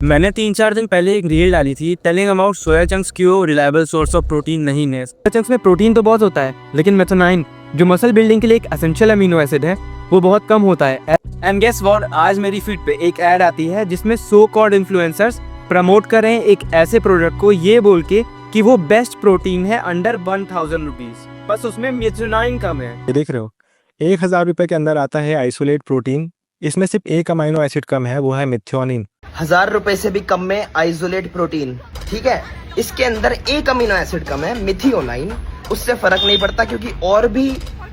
मैंने 3-4 दिन पहले एक रील डाली थी टेलिंग अबाउट सोया चंक्स क्यों रिलायबल सोर्स ऑफ प्रोटीन नहीं है। सोया चंक्स में प्रोटीन तो बहुत होता है, लेकिन मेथोनाइन जो मसल बिल्डिंग के लिए एक एसेंशियल अमीनो एसिड है वो बहुत कम होता है। एंड गेस व्हाट, आज मेरी फीड पे एक ऐड आती है जिसमें सो कॉल्ड इन्फ्लुएंसर्स प्रमोट कर रहे हैं एक ऐसे प्रोडक्ट को ये बोल के कि वो बेस्ट प्रोटीन है अंडर 1000 रुपीज, बस उसमें मेथोनाइन कम है। ये देख रहे हो, 1000 रुपये के अंदर आता है आइसोलेट प्रोटीन। इसमें सिर्फ एक अमीनो एसिड कम है, वो है मिथ्योनिन। 1000 रुपए से भी कम में आइसोलेट प्रोटीन, ठीक है। इसके अंदर एक अमीनो एसिड कम है, मिथियोनाइन। उससे फर्क नहीं पड़ता क्योंकि और भी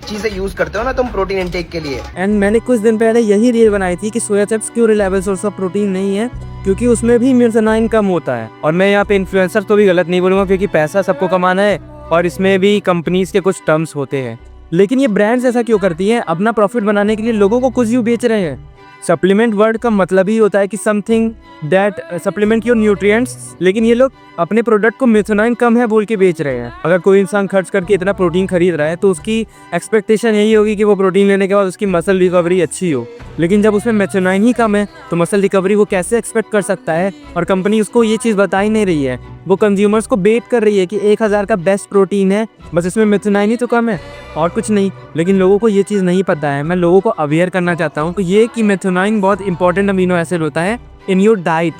चीजें यूज करते हो ना तुम प्रोटीन इनटेक के लिए। एंड मैंने कुछ दिन पहले यही रील बनाई थी कि सोया चंक्स क्यों रिलायबल सोर्स ऑफ प्रोटीन नहीं है, क्योंकि उसमें भी मेथोनाइन कम होता है। और मैं यहाँ पे इन्फ्लुएंसर तो भी गलत नहीं बोलूँगा, क्योंकि पैसा सबको कमाना है और इसमें भी कंपनीज के कुछ टर्म्स होते हैं। लेकिन ये ब्रांड्स ऐसा क्यों करती हैं? अपना प्रॉफिट बनाने के लिए लोगों को कुछ यूँ बेच रहे हैं। सप्लीमेंट वर्ड का मतलब ही होता है कि something that supplement your nutrients, लेकिन ये लोग अपने प्रोडक्ट को मेथोनाइन कम है बोल के बेच रहे हैं। अगर कोई इंसान खर्च करके इतना प्रोटीन खरीद रहा है तो उसकी एक्सपेक्टेशन यही होगी कि वो प्रोटीन लेने के बाद उसकी मसल रिकवरी अच्छी हो, लेकिन जब उसमें मेथोनाइन ही कम है तो मसल रिकवरी वो कैसे एक्सपेक्ट कर सकता है? और कंपनी उसको ये चीज़ बता ही नहीं रही है, वो कंज्यूमर्स को बेट कर रही है कि 1000 का बेस्ट प्रोटीन है, बस इसमें मेथोनाइन ही तो कम है और कुछ नहीं। लेकिन लोगों को ये चीज़ नहीं पता है। मैं लोगों को अवेयर करना चाहता हूँ तो ये कि मेथोनाइन बहुत इंपॉर्टेंट अमीनो एसिड होता है in your diet.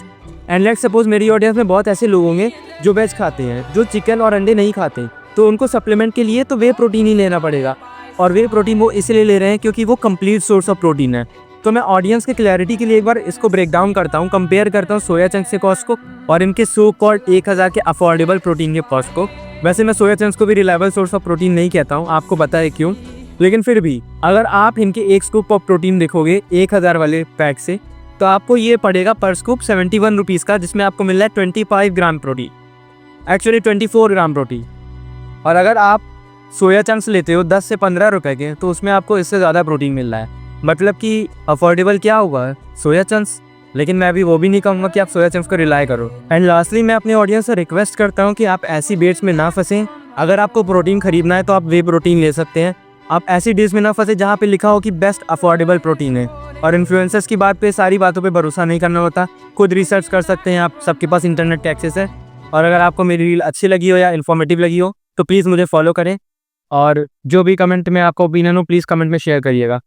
And let's suppose मेरी ऑडियंस में बहुत ऐसे लोग होंगे जो वेज खाते हैं, जो चिकन और अंडे नहीं खाते, तो उनको सप्लीमेंट के लिए तो वे प्रोटीन ही लेना पड़ेगा। और वे प्रोटीन वो इसलिए ले रहे हैं क्योंकि वो कंप्लीट सोर्स ऑफ प्रोटीन है। तो मैं ऑडियंस के क्लैरिटी के लिए एक बार इसको ब्रेक डाउन करता हूँ, कंपेयर करता हूँ सोया चंक्स के कॉस्ट को और इनके सो कॉल्ड 1000 के अफोर्डेबल प्रोटीन के कॉस्ट को। वैसे मैं सोया चंक्स को भी रिलायबल सोर्स ऑफ प्रोटीन नहीं कहता हूँ, आपको पता है क्यों, लेकिन फिर भी अगर आप इनके एक स्कूप ऑफ प्रोटीन देखोगे 1000 वाले पैक से, तो आपको ये पड़ेगा पर स्कूप 71 रुपीज़ का, जिसमें आपको मिल रहा है 25 gram protein, actually 24 gram protein. और अगर आप सोया चंक्स लेते हो 10 से 15 रुपए के, तो उसमें आपको इससे ज़्यादा प्रोटीन मिल रहा है। मतलब कि अफोर्डेबल क्या हुआ? Soya chunks. लेकिन मैं अभी वो भी नहीं कहूँगा कि आप सोया चंक्स को रिलाई करो। एंड लास्टली मैं अपने ऑडियंस से रिक्वेस्ट करता हूँ कि आप ऐसी बेट्स में ना फंसें। अगर आपको प्रोटीन खरीदना है तो आप वे प्रोटीन ले सकते हैं। आप ऐसी डील्स में ना फंसे जहाँ पे लिखा हो कि बेस्ट अफोर्डेबल प्रोटीन है। और इन्फ्लुएंसर्स की बात पे, सारी बातों पे भरोसा नहीं करना होता, खुद रिसर्च कर सकते हैं आप, सबके पास इंटरनेट का एक्सेस है। और अगर आपको मेरी रील अच्छी लगी हो या इन्फॉर्मेटिव लगी हो तो प्लीज़ मुझे फॉलो करें, और जो भी कमेंट में आपका ओपिनियन हो प्लीज़ कमेंट में शेयर करिएगा।